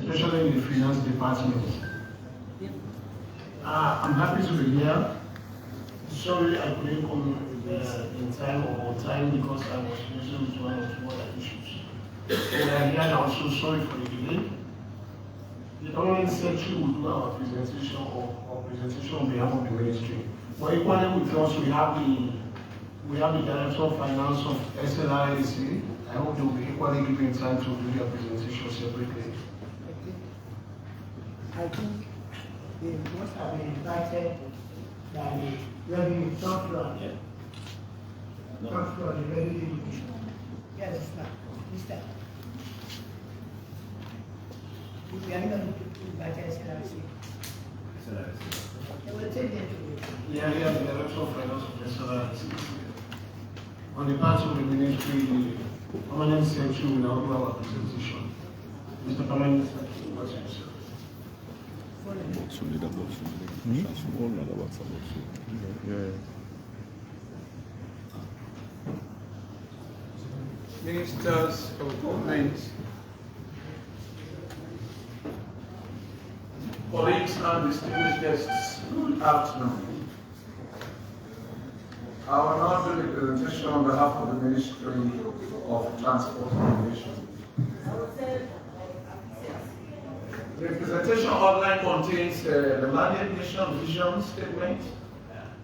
especially in the finance department. I'm happy to be here. Sorry I couldn't come in time or on time because I was busy with one or two other issues. And here I'm so sorry for the delay. The permanent secretary will do our presentation on behalf of the ministry. But equally with us, we have the Director of Finance of SLRAC. I hope they will be equally given time to do their presentation separately. I think they must have been invited by the revenue top floor. Top floor, the revenue division. Yeah, that's not. Mr. If you are not invited, they will take them to Yeah, the Director of Finance of SLRAC. On the part of the ministry, the permanent secretary will now do our presentation. Mr. Permanent Secretary, what's your say? Ministers of government, colleagues and distinguished guests, good afternoon. I will now do the presentation on behalf of the Ministry of Transport and Aviation. The presentation outline contains the mandate, mission, vision statement,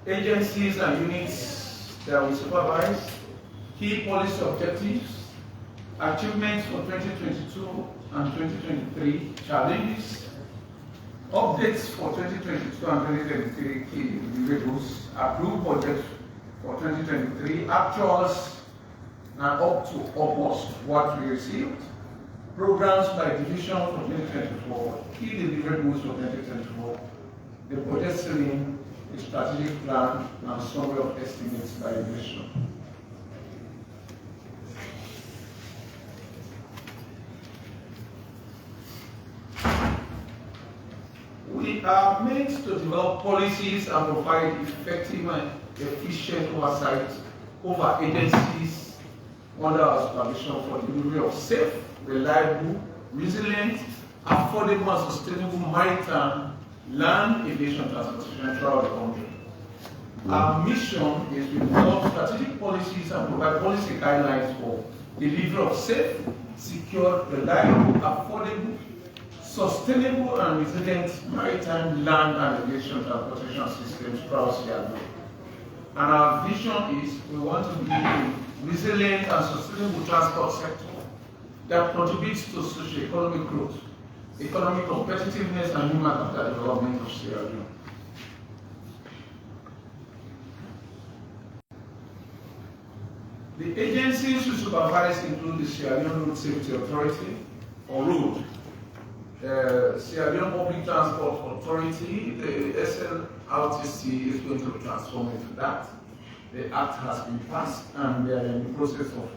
agencies and units that we supervise, key policy objectives, achievements for 2022 and 2023, challenges, updates for 2022 and 2023 key deliverables, approved budget for 2023, actuals and up to almost what we received, programs by division for 2024, key deliverables for 2024, the budget ceiling, the strategic plan, and summary of estimates by division. We are meant to develop policies and provide effective and efficient oversight over agencies under our supervision for delivery of safe, reliable, resilient, affordable and sustainable maritime, land, aviation transportation throughout the country. Our mission is to develop strategic policies and provide policy guidelines for delivery of safe, secure, reliable, affordable, sustainable and resilient maritime, land and aviation transportation systems throughout Sierra Leone. And our vision is we want to be a resilient and sustainable transport sector that contributes to socio-economic growth, economic competitiveness and human capital development of Sierra Leone. The agencies we supervise include the Sierra Leone Road Safety Authority, or ROAD, Sierra Leone Public Transport Authority. The SLRTC is going to transform into that. The act has been passed and they are in the process of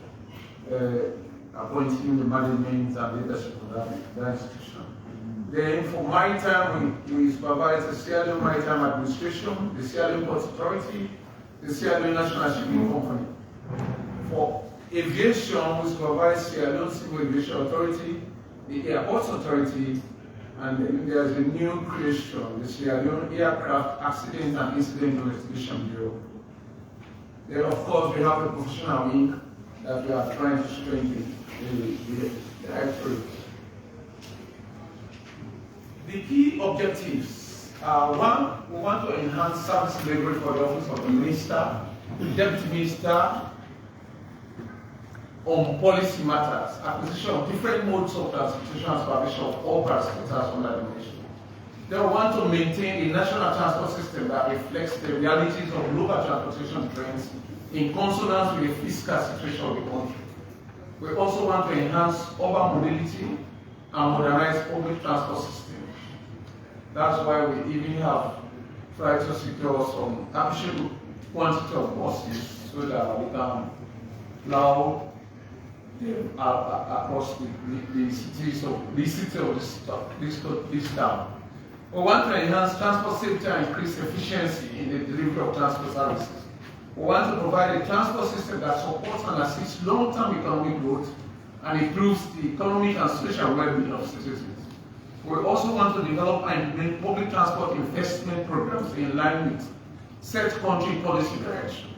appointing the management and leadership of that institution. Then for maritime, we supervise the Sierra Leone Maritime Administration, the Sierra Leone Ports Authority, the Sierra Leone National Shipping Company. For aviation, we supervise Sierra Leone Civil Aviation Authority, the Airports Authority, and then there's a new creation, the Sierra Leone Aircraft Accident and Incident Investigation Bureau. Then, of course, we have a professional wing that we are trying to strengthen the directorate. The key objectives are: one, we want to enhance service delivery for the Office of the Minister, Deputy Minister, on policy matters, acquisition of different modes of transportation and supervision of all transporters under the ministry. They want to maintain a national transport system that reflects the realities of local transportation trends in consonance with the fiscal situation of the country. We also want to enhance urban mobility and modernize public transport systems. That's why we even have tried to secure some appreciable quantity of buses so that we can plow across the city of this town. We want to enhance transport safety and increase efficiency in the delivery of transport services. We want to provide a transport system that supports and assists long-term economic growth and improves the economic and social well-being of citizens. We also want to develop and implement public transport investment programs in line with set country policy direction.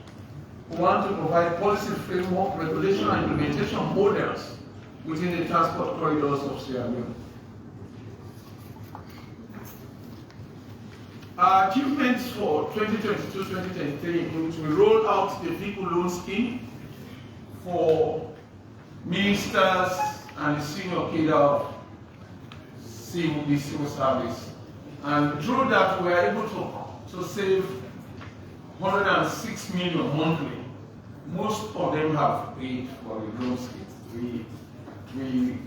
We want to provide policy framework, regulation, and implementation models within the transport corridors of Sierra Leone. Our achievements for 2022-2023 include we rolled out the vehicle loan scheme for ministers and the senior cadre of the civil service. And through that, we are able to save 106 million monthly. Most of them have paid for the loan scheme.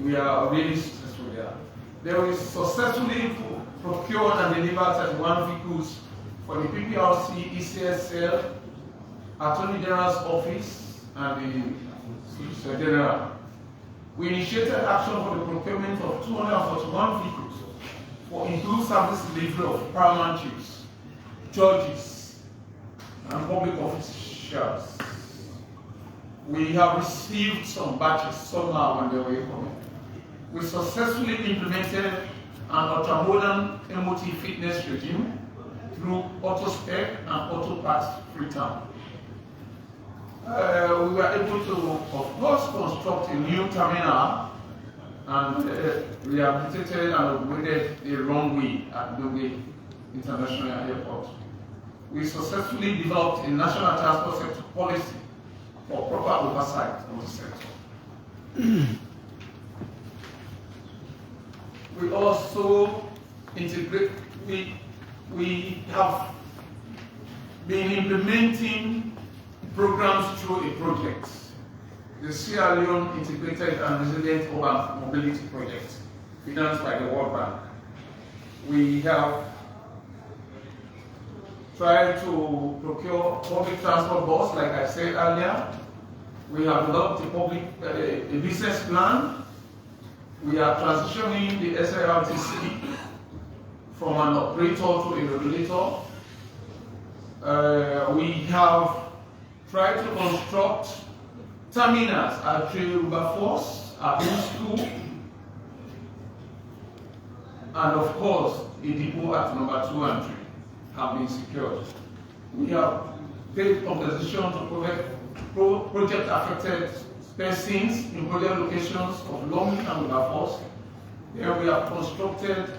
We are really successful there. There is successfully procured and delivered 31 vehicles for the PPRC, ECSL, Attorney General's Office, and the Solicitor General. We initiated action for the procurement of 241 vehicles for improved service delivery of paramount chiefs, judges, and public officials. We have received some batches, some are on their way coming. We successfully implemented an ultra-modern MOT fitness regime through auto-spec and auto-parts Freetown. We were able to, of course, construct a new terminal and rehabilitated and upgraded a runway at Doge International Airport. We successfully developed a national transport sector policy for proper oversight of the sector. We also integrate, we have been implementing programs through a project, the Sierra Leone Integrated and Resilient Urban Mobility Project, financed by the World Bank. We have tried to procure public transport bus, like I said earlier. We have developed a business plan. We are transitioning the SLTC from an operator to a regulator. We have tried to construct terminals at Wilberforce, at New School, and of course, a depot at number 2 and 3 have been secured. We have paid compensation to project affected persons in project locations of Long and Wilberforce. Here we have constructed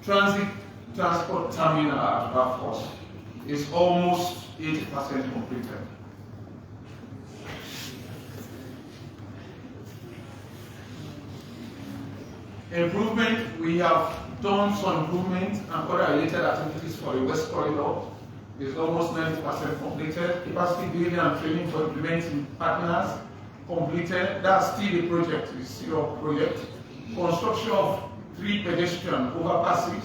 transit transport terminal at Wilberforce. It's almost 80% completed. Improvement, we have done some improvement and other related activities for the West Corridor. It's almost 90% completed. Capacity building and training for implementing partners completed. That's still a project, it's still a project. Construction of 3 pedestrian overpasses,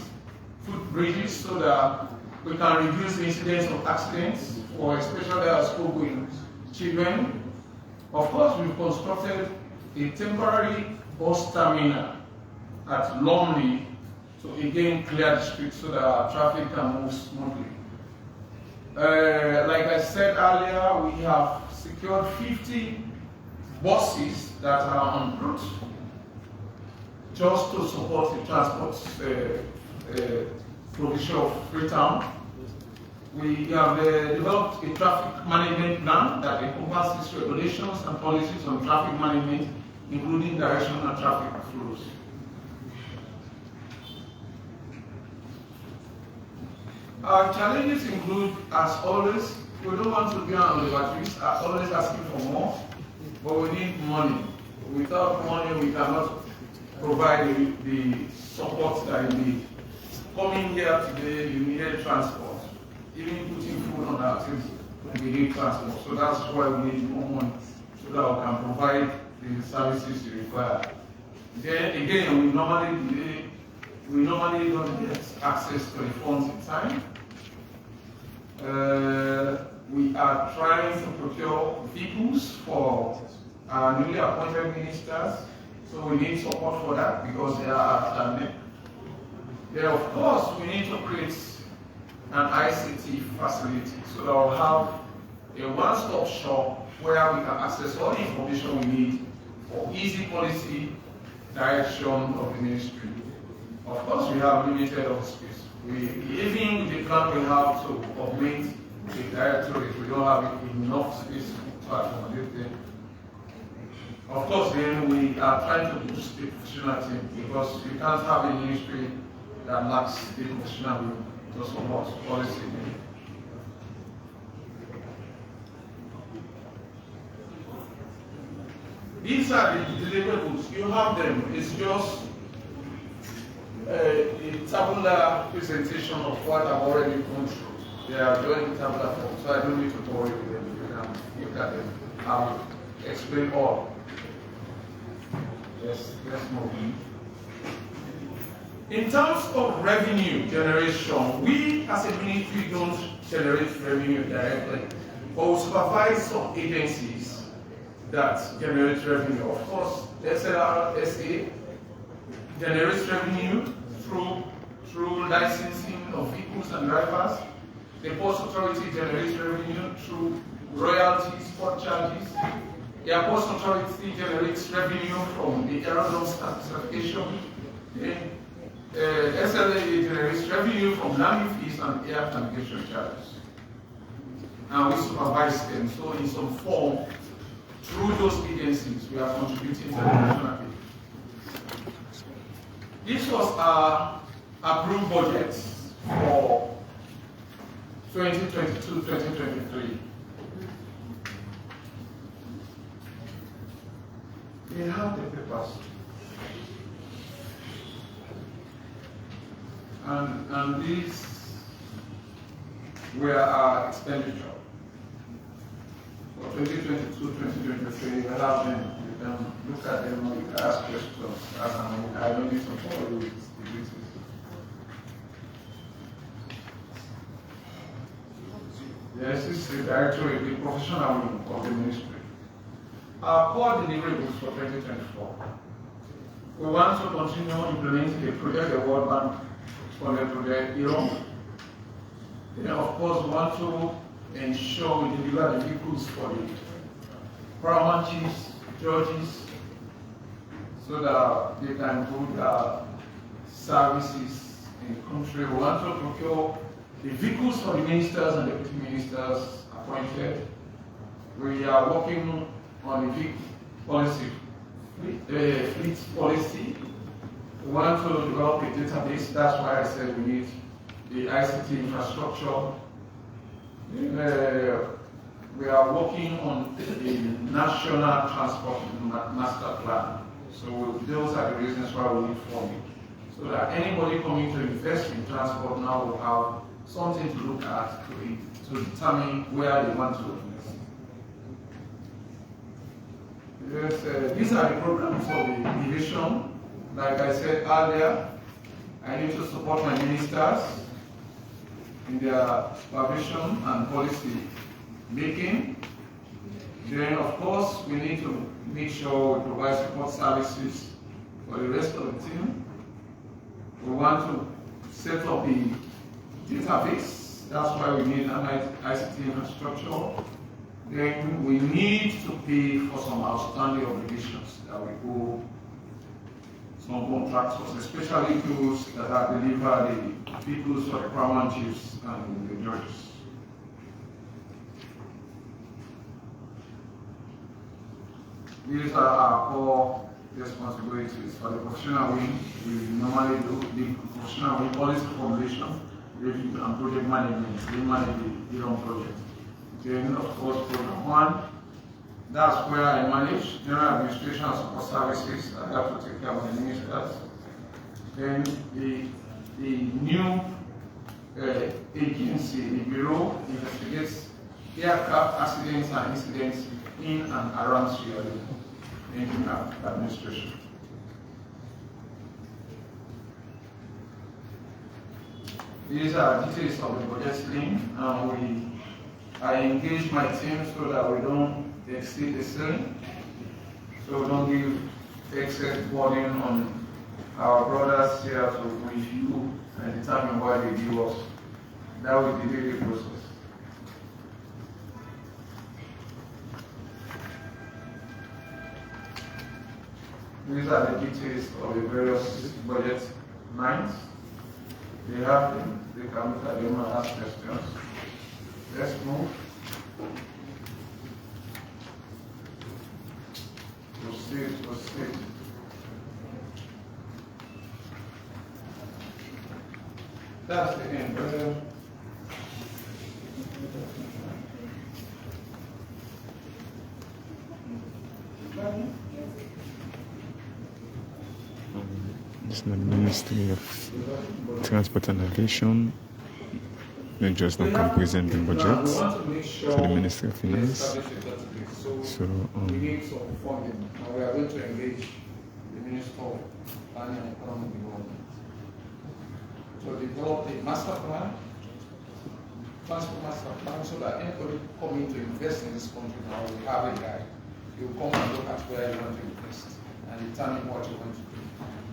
footbridges, so that we can reduce the incidence of accidents, for especially our school going children. Of course, we've constructed a temporary bus terminal at Lumley to again clear the streets so that our traffic can move smoothly. Like I said earlier, we have secured 50 buses that are en route just to support the transport provision of Freetown. We have developed a traffic management plan that encompasses regulations and policies on traffic management, including directional and traffic flows. Our challenges include, as always, we don't want to be on the batteries, always asking for more, but we need money. Without money, we cannot provide the support that you need. Coming here today, you need transport. Even putting food on our table, we need transport. So that's why we need more money, so that we can provide the services you require. Then again, we normally don't get access to the funds in time. We are trying to procure vehicles for our newly appointed ministers, so we need support for that because they are after me. Then of course we need to create an ICT facility so that we'll have a one-stop shop where we can access all the information we need for easy policy direction of the ministry. Of course, we have limited office space. Even with the plan we have to augment the directorate, we don't have enough space to accommodate them. Of course, then we are trying to boost the professional team because you can't have a ministry that lacks the professional to support policy. These are the deliverables. You have them. It's just a tabular presentation of what I've already gone through. They are doing tabular form, so I don't need to bore you with them. You can look at them. I'll explain all. Yes, let's move on. In terms of revenue generation, we as a ministry don't generate revenue directly, but we supervise some agencies that generate revenue. Of course, SLRSA generates revenue through licensing of vehicles and drivers. The Post Authority generates revenue through royalties, port charges. The Airports Authority generates revenue from the aerodrome certification. SLA generates revenue from landing fees and air navigation charges. And we supervise them, so in some form, through those agencies, we are contributing to the national aid. This was our approved budget for 2022-2023. We have the papers. And these were our expenditure. For 2022-2023, we have them. You can look at them, you can ask questions. I don't need to follow you with the details. Yes, this is the directorate, the professional wing of the ministry. Our core deliverables for 2024. We want to continue implementing the project, the World Bank funded project, Iran. Then, of course, we want to ensure we deliver the vehicles for the paramount chiefs, judges, so that they can do their services in the country. We want to procure the vehicles for the ministers and deputy ministers appointed. We are working on the vehicle policy, fleet policy. We want to develop a database. That's why I said we need the ICT infrastructure. We are working on the national transport master plan. So those are the reasons why we need funding. So that anybody coming to invest in transport now will have something to look at to determine where they want to invest. Yes, these are the programs of the division. Like I said earlier, I need to support my ministers in their supervision and policy making. Then, of course, we need to make sure we provide support services for the rest of the team. We want to set up the database. That's why we need an ICT infrastructure. Then we need to pay for some outstanding obligations that we owe some contractors, especially those that are delivered the vehicles for the paramount chiefs and the judges. These are our core responsibilities for the professional wing. We normally do the professional wing policy formulation, review and project management. We manage the Iran project. Then, of course, program 1. That's where I manage general administration and support services. I have to take care of the ministers. Then the new agency, the bureau, investigates aircraft accidents and incidents in and around Sierra Leone in administration. These are details of the budget scheme, and I engage my team so that we don't exceed the ceiling, so we don't give excess burden on our brothers here to review and determine why they give us. That will delay the process. These are the details of the various budget 9th. They have them. They can look at them and ask questions. Let's move. Proceed. That's the end. This is the Ministry of Transport and Aviation. They just now can present the budget to the Ministry of Finance. So, we need some funding, and we are going to engage the Minister of Planning and Economic Development to develop a master plan, transport master plan, so that anybody coming to invest in this country now will have a guide. You come and look at where you want to invest and determine what you want to do.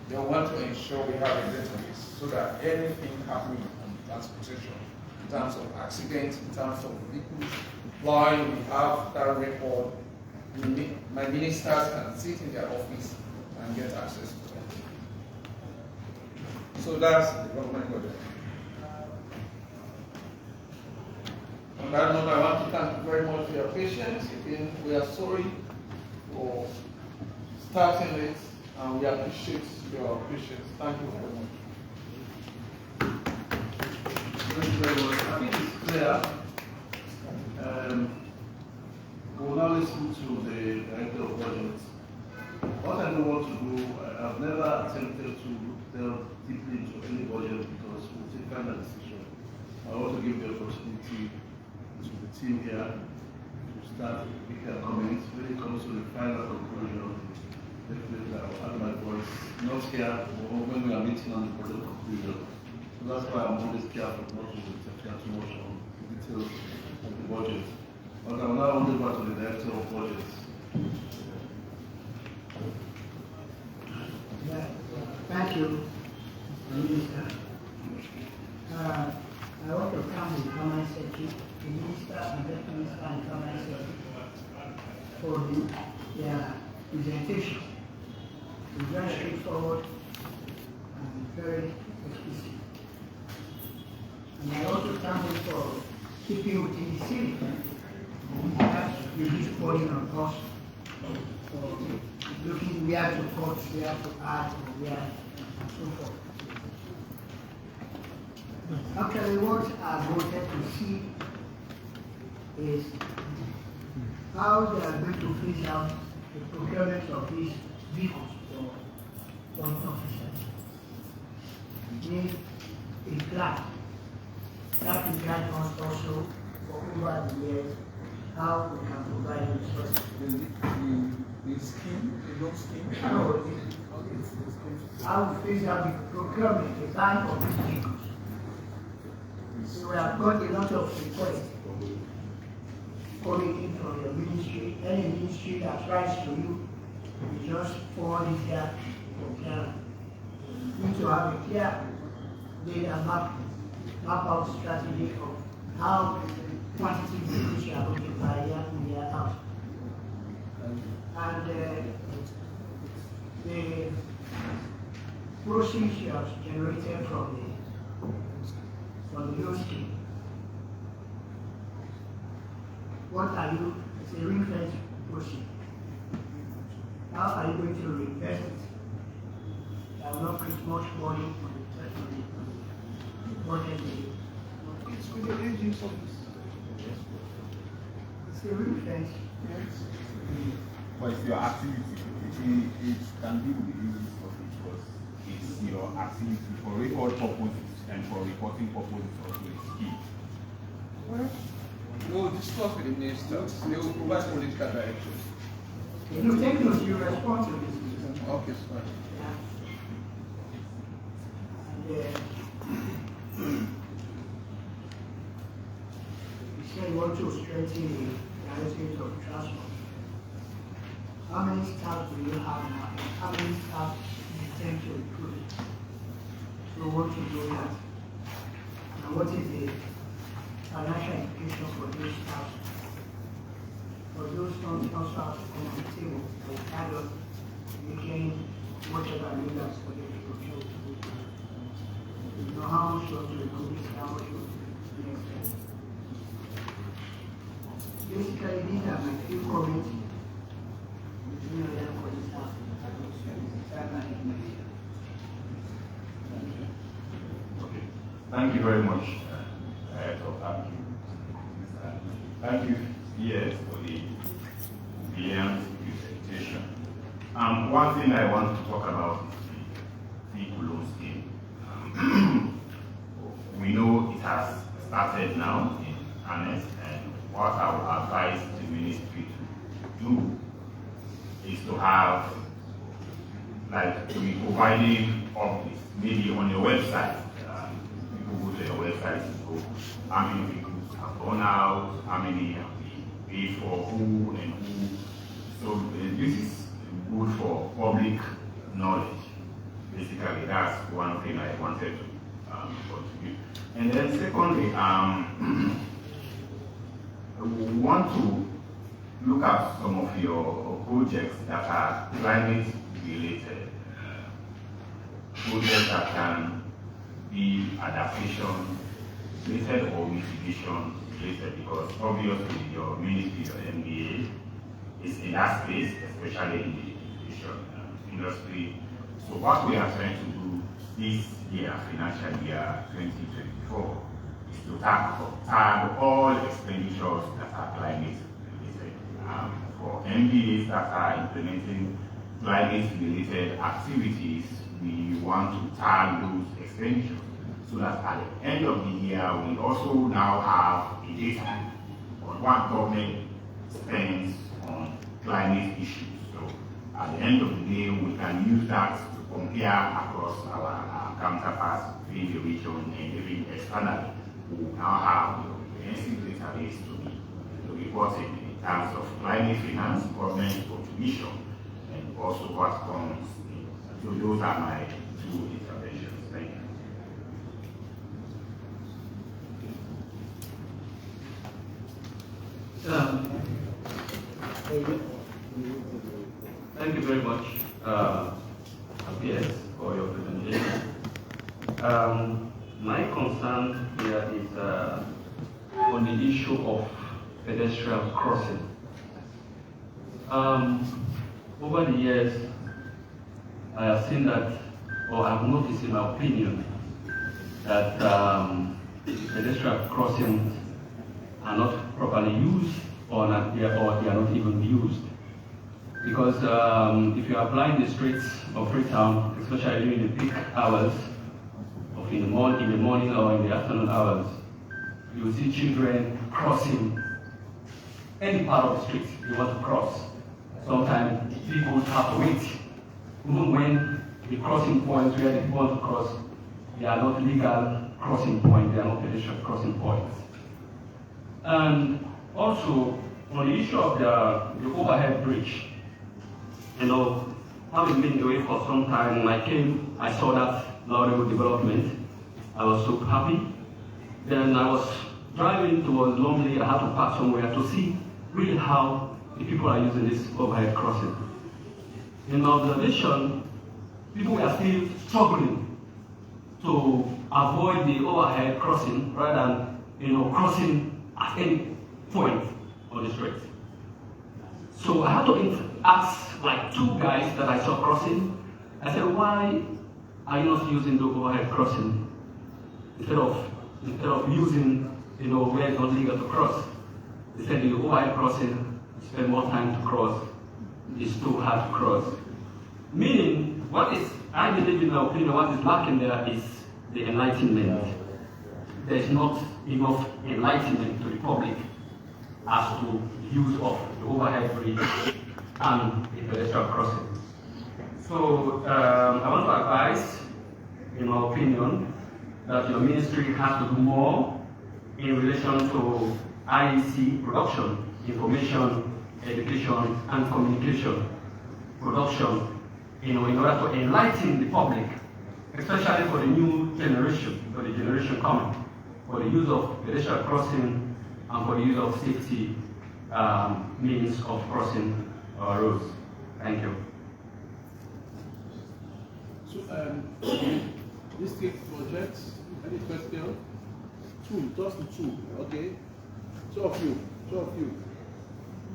They want to ensure we have a database so that anything happening on transportation, in terms of accidents, in terms of vehicles flying, we have that record. My ministers can sit in their office and get access to them. So that's the government budget. On that note, I want to thank you very much for your patience. Again, we are sorry for starting it, and we appreciate your patience. Thank you very much. Thank you very much. I think it's clear. We will now listen to the Director of Budget. What I don't want to do, I've never attempted to delve deeply into any budget because we'll take final decision. I want to give the opportunity to the team here to start with their comments. When it comes to the final conclusion, definitely I'll add my voice, not here, but when we are meeting on the budget conclusion. So that's why I'm always careful not to interfere too much on the details of the budget. But I'm now hand over to the Director of Budget. Thank you, Minister. I want to thank the Permanent Secretary, the Minister and the Minister and the Permanent Secretary for their presentation. It's very straightforward and very explicit. And I also thank them for keeping within the city. That's reduce burden on us for looking where to cut, where to add, or where and so forth. Actually, what I wanted to see is how they are going to phase out the procurement of these vehicles for officers. Need a plan that will guide us also for over the years how we can provide resources. The scheme, the loan scheme. How we phase out the procurement, the buying of these vehicles. So we have got a lot of requests coming in from your ministry. Any ministry that writes to you, you just forward it here from Ghana. You need to have a clear data map out strategy of how quantity vehicles you are going to buy year in, year out. And the proceeds you have generated from the loan scheme. What are you, it's a ring-fence proceed. How are you going to reinvest it? That will not create much money on the budget. It's with the agent's office. It's a ring-fence. Yes. But it's your activity. It can be with the agent's office because it's your activity for record purposes and for reporting purposes also is key. Well, we'll discuss with the ministers. They will provide political direction. You take those, you respond to this. Okay, sorry. And you said you want to strengthen the management of transport. How many staff do you have now? How many staff do you intend to recruit? So what to do that? And what is the financial implication for those staff? For those non staff to come on the table and kind of making whatever leaders for them to procure. how much was to the police, how much was to the extent. Basically, these are my few comments. You know, that for this house. Okay. Thank you very much, thank you, yes, for the brilliant presentation. One thing I want to talk about is the vehicle loan scheme. We know it has started now in earnest, and what I would advise the ministry to do is to have, like, to be providing updates, maybe on your website. People go to your website and go, how many vehicles have gone out, how many have been paid for, who and who. So this is good for public knowledge. Basically, that's one thing I wanted to contribute. And then secondly, we want to look at some of your projects that are climate related, projects that can be adaptation related or mitigation related, because obviously your ministry, your MBA, is in that space, especially in the aviation industry. So what we are trying to do this year, financial year 2024, is to tag all expenditures that are climate related. For MBAs that are implementing climate related activities, we want to tag those expenditures so that at the end of the year, we also now have a data on what government spends on climate issues. So at the end of the day, we can use that to compare across our counterparts in the region and even externally, who now have the comprehensive database to report in terms of climate finance, government contribution, and also what comes in. So those are my two interventions. Thank you. Thank you very much, PS, for your presentation. My concern here is on the issue of pedestrian crossing. Over the years, I have seen that, or I have noticed in my opinion, that pedestrian crossings are not properly used, or they are not even used. Because if you are applying the streets of Freetown, especially during the peak hours, of in the morning or in the afternoon hours, you will see children crossing any part of the street you want to cross. Sometimes people have to wait, even when the crossing points where they want to cross, they are not legal crossing points, they are not pedestrian crossing points. And also, on the issue of the overhead bridge, you know, having been away for some time, I saw that laudable development. I was so happy. Then I was driving towards Lumley. I had to park somewhere to see really how the people are using this overhead crossing. In my observation, people were still struggling to avoid the overhead crossing rather than, crossing at any point on the street. So I had to ask like two guys that I saw crossing. I said, why are you not using the overhead crossing instead of using, where it's not legal to cross? They said the overhead crossing, you spend more time to cross, it's too hard to cross. Meaning, I believe in my opinion, what is lacking there is the enlightenment. There is not enough enlightenment to the public as to the use of the overhead bridge and the pedestrian crossing. So I want to advise, in my opinion, that your ministry has to do more in relation to IEC production, information, education, and communication production, in order to enlighten the public, especially for the new generation, for the generation coming, for the use of pedestrian crossing and for the use of safety means of crossing our roads. Thank you. So, district projects. Any question? Two, just two. Okay. Two of you.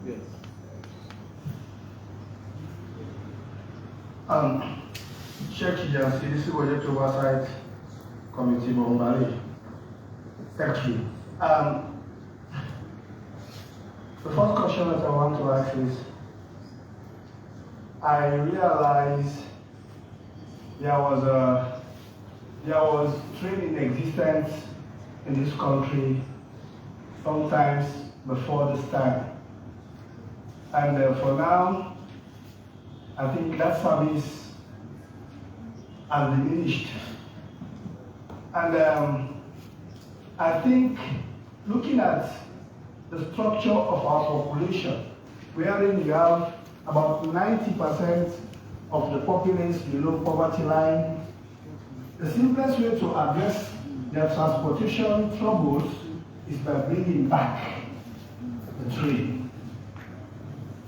Yes. Check the CDC Project Oversight Committee, Bombali. Thank you. The first question that I want to ask is, I realized there was trade in existence in this country sometimes before this time. And for now, I think that service has diminished. And I think looking at the structure of our population, wherein you have about 90% of the populace below poverty line, the simplest way to address their transportation troubles is by bringing back the train.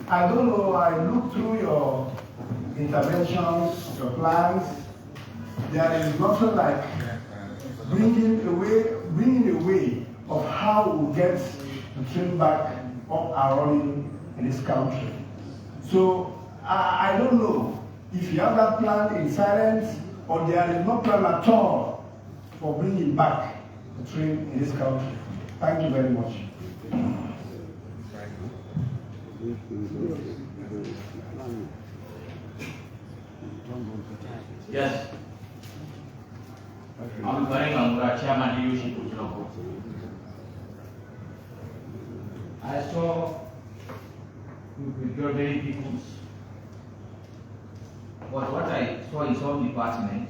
I don't know, I looked through your interventions, your plans. There is nothing like bringing a way of how we get the train back up and running in this country. So I don't know if you have that plan in silence or there is no plan at all for bringing back the train in this country. Thank you very much. Yes. I'm Chairman Aviation. I saw your very peoples. But what I saw is all department.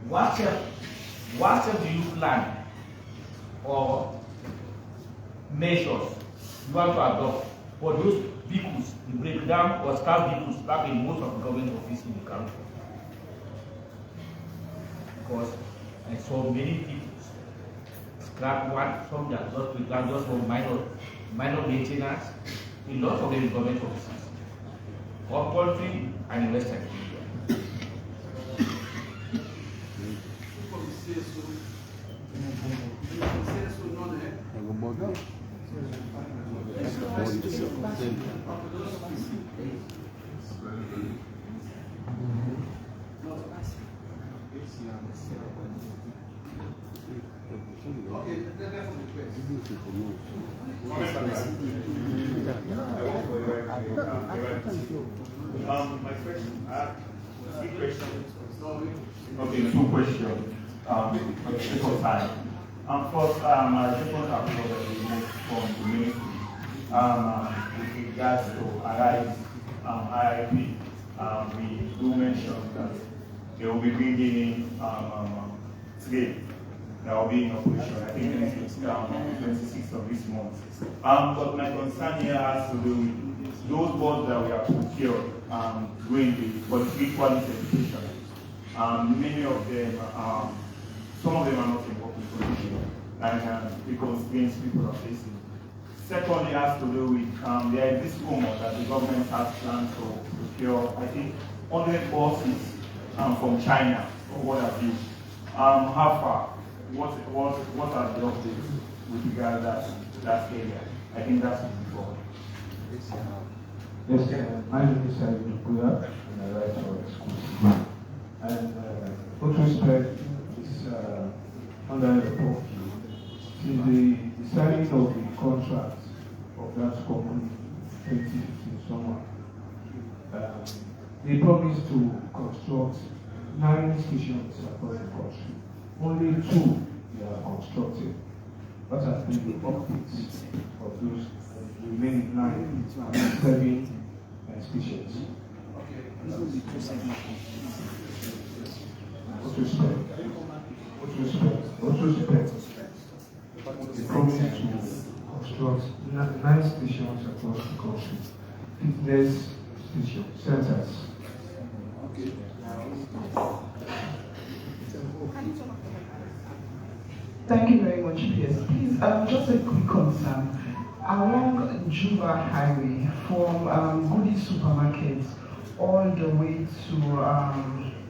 What step do you plan or measures you want to adopt for those vehicles, the breakdown or staff vehicles back in most of the government offices in the country? Because I saw many people scrap one, some that just breakdown just for minor maintenance in lots of the government offices, up country and in Western India. My question, I have 3 questions. Okay, 2 questions. For time. First, I just want to apologize from the ministry with regards to Arise IIP. We do mention that they will be bringing in today. That will be in operation. I think it's 26th of this month. But my concern here has to do with those boards that we have procured doing the quality certification. Many of them, some of them are not in working condition, and the constraints people are facing. Secondly, has to do with there is this rumor that the government has plans to procure, I think, 100 buses from China or what have you. How far? What are the updates with regard to that area? I think that's before. Yes, my name is Aviation, and I write for the school. And with respect, is under the purview. Since the signing of the contract of that company, 2015 summer, they promised to construct 9 stations across the country. Only 2 they are constructed. What has been the updates of those remaining 9 7 stations? With respect, they promised to construct 9 stations across the country, fitness station centers. Thank you very much, PS. Please, just a quick concern. Along Juba Highway, from Goody Supermarkets all the way to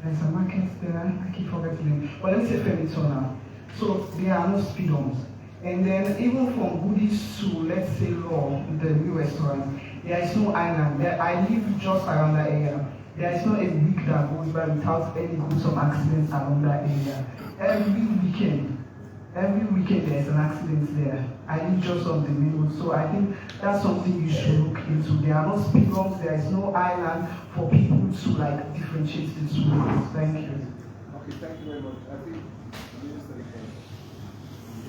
There's a market there, I keep forgetting it. But let me say Femitona. So there are no speed bumps. And then even from Goodies to, let's say, Law, the new restaurant, there is no island. I live just around that area. There is not a week that goes by without any groups of accidents around that area. Every weekend there's an accident there. I live just on the main road, so I think that's something you should look into. There are no speed bumps, there is no island for people to like differentiate the two roads. Thank you. Okay, thank you very much. I think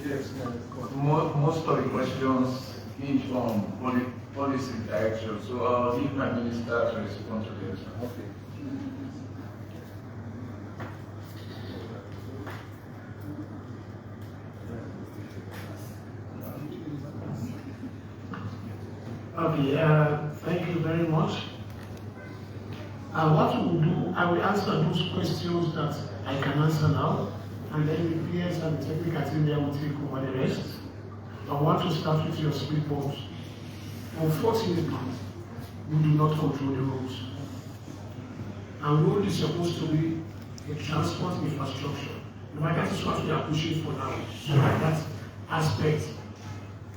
Yes, most of the questions hinge on policy direction, so I'll leave my minister to respond to this. okay. Okay, thank you very much. What we will do, I will answer those questions that I can answer now, and then the PS and the technical team there will take over the rest. I want to start with your speed bumps. Unfortunately, we do not control the roads. And road is supposed to be a transport infrastructure. In fact, that is what we are pushing for now. So that aspect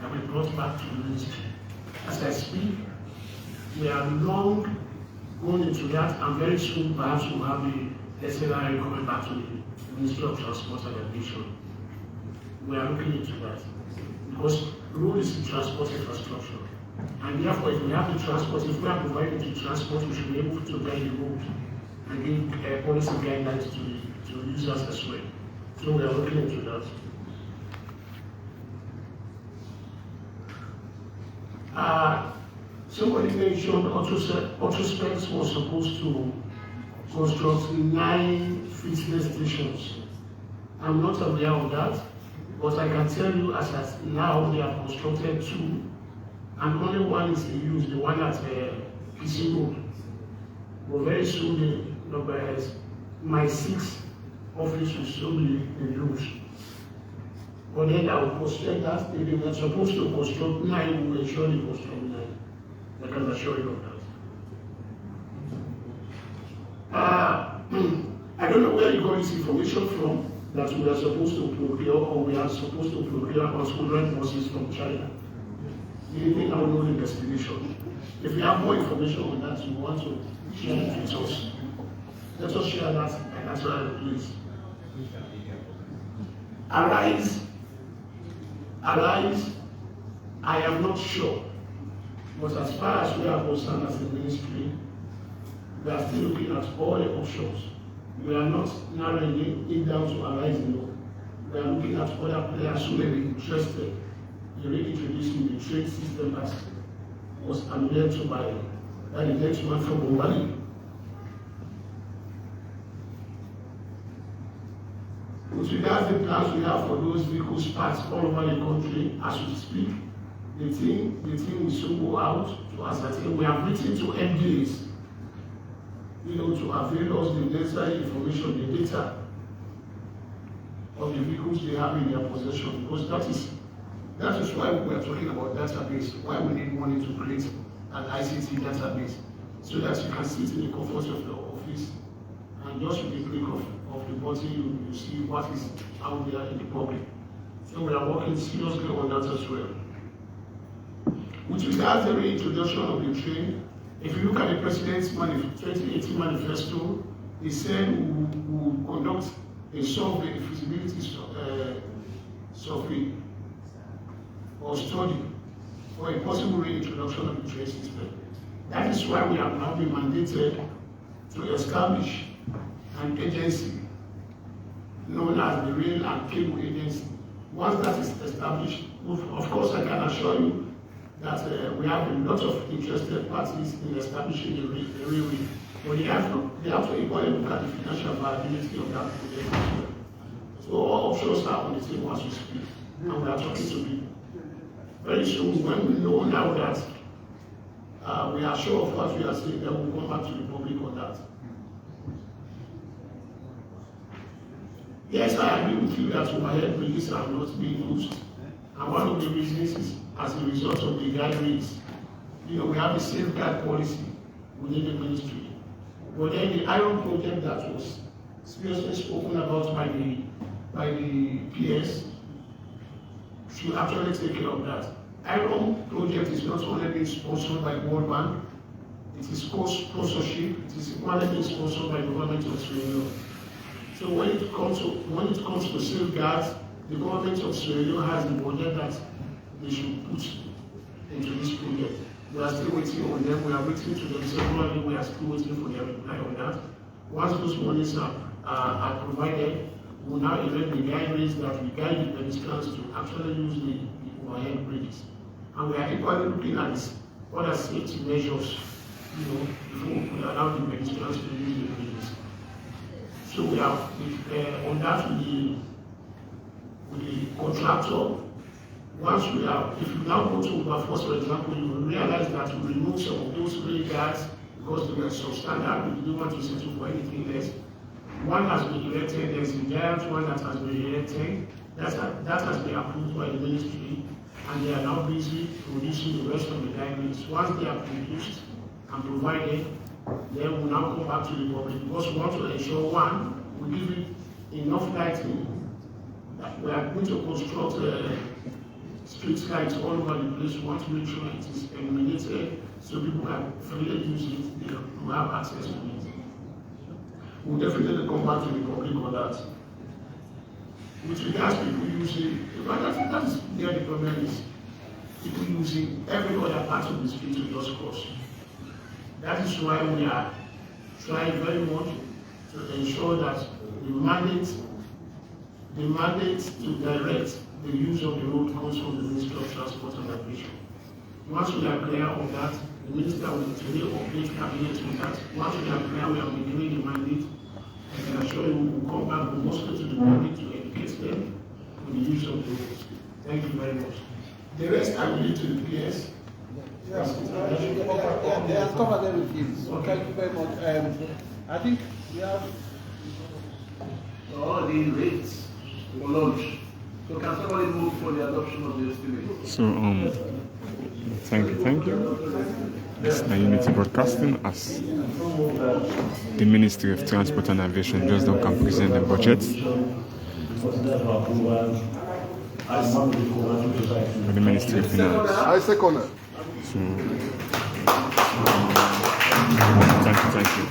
can be brought back to the ministry. As I speak, we are long going into that, and very soon perhaps we'll have the SLRA coming back to the Ministry of Transport and Aviation. We are looking into that. Because road is the transport infrastructure. And therefore, if we have the transport, if we are providing the transport, we should be able to guide the road and give policy guidelines to users as well. So we are looking into that. Somebody mentioned Autospecs was supposed to construct 9 fitness stations. I'm not aware of that, but I can tell you as of now they have constructed 2, and only one is in use, the one at PC Road. But very soon my 6th office will soon be in use. But then I will construct that. If they were supposed to construct 9, we will surely construct 9. I can assure you of that. I don't know where you got this information from, that we are supposed to procure, or we are supposed to procure 100 buses from China. You think I will know the destination. If you have more information on that, you want to share it with us. Let us share that, and that's why please. Arise, I am not sure. But as far as we are concerned as a ministry, we are still looking at all the options. We are not narrowing it down to Arise alone. We are looking at other players who may be interested in reintroducing the trade system that was alluded to by the gentleman from Owali. With regards to the plans we have for those vehicles parts all over the country as we speak, the team will soon go out to ascertain. We have written to MDAs, to avail us the necessary information, the data of the vehicles they have in their possession, because that is why we are talking about database, why we need money to create an ICT database, so that you can sit in the comfort of your office and just with the click of the button you see what is out there in the public. So we are working seriously on that as well. With regards to the reintroduction of the train, if you look at the President's 2018 manifesto, he said we will conduct a survey, a feasibility survey or study for a possible reintroduction of the train system. That is why we have now been mandated to establish an agency known as the Rail and Cable Agency. Once that is established, of course I can assure you that we have a lot of interested parties in establishing the railway. But they have to equally look at the financial viability of that project. So all options are on the table as we speak, and we are talking to people. Very soon, when we know now that we are sure of what we are saying, then we'll come back to the public on that. Yes, I agree with you that overhead bridges are not being used. And one of the reasons is as a result of the guidelines. We have a safeguard policy within the ministry. But then the iron project that was seriously spoken about by the PS should actually take care of that. IROM project is not only being sponsored by the World Bank, it is sponsorship, it is equally being sponsored by the government of Sierra Leone. So when it comes to safeguards, the government of Sierra Leone has the budget that they should put into this project. We are still waiting on them, we are waiting to them separately, we are still waiting for their reply on that. Once those monies are provided, we will now erect the guidelines that will guide the pedestrians to actually use the overhead bridges. And we are equally looking at other safety measures, before we allow the pedestrians to use the bridges. So we have on that with the contractor. Once we have, if you now go to Overforce, for example, you will realize that we remove some of those rail guards because they were substandard. We didn't want to settle for anything less. One has been erected, there's a giant one that has been erected. That has been approved by the ministry, and they are now busy producing the rest of the guidelines. Once they are produced and provided, then we'll now come back to the public because we want to ensure, one, we give it enough lighting. We are going to construct street lights all over the place. We want to make sure it is illuminated so people can freely use it, they will have access to it. We'll definitely come back to the public on that. With regards to people using, that is where the problem is. People using every other part of the street to just cross. That is why we are trying very much to ensure that the mandate to direct the use of the road comes from the Ministry of Transport and Aviation. Once we are clear on that, the Minister will today update Cabinet on that. Once we are clear, we are beginning the mandate. I can assure you we will come back mostly to the public to educate them on the use of the roads. Thank you very much. The rest I will leave to the PS. Yes, they have covered everything. So thank you very much. I think we have all the rates for lunch. So can somebody move for the adoption of the estimate? So thank you. This is Unity Broadcasting as the Ministry of Transport and Aviation just don't come present the budget. For the Ministry of Finance. I second it. So, thank you.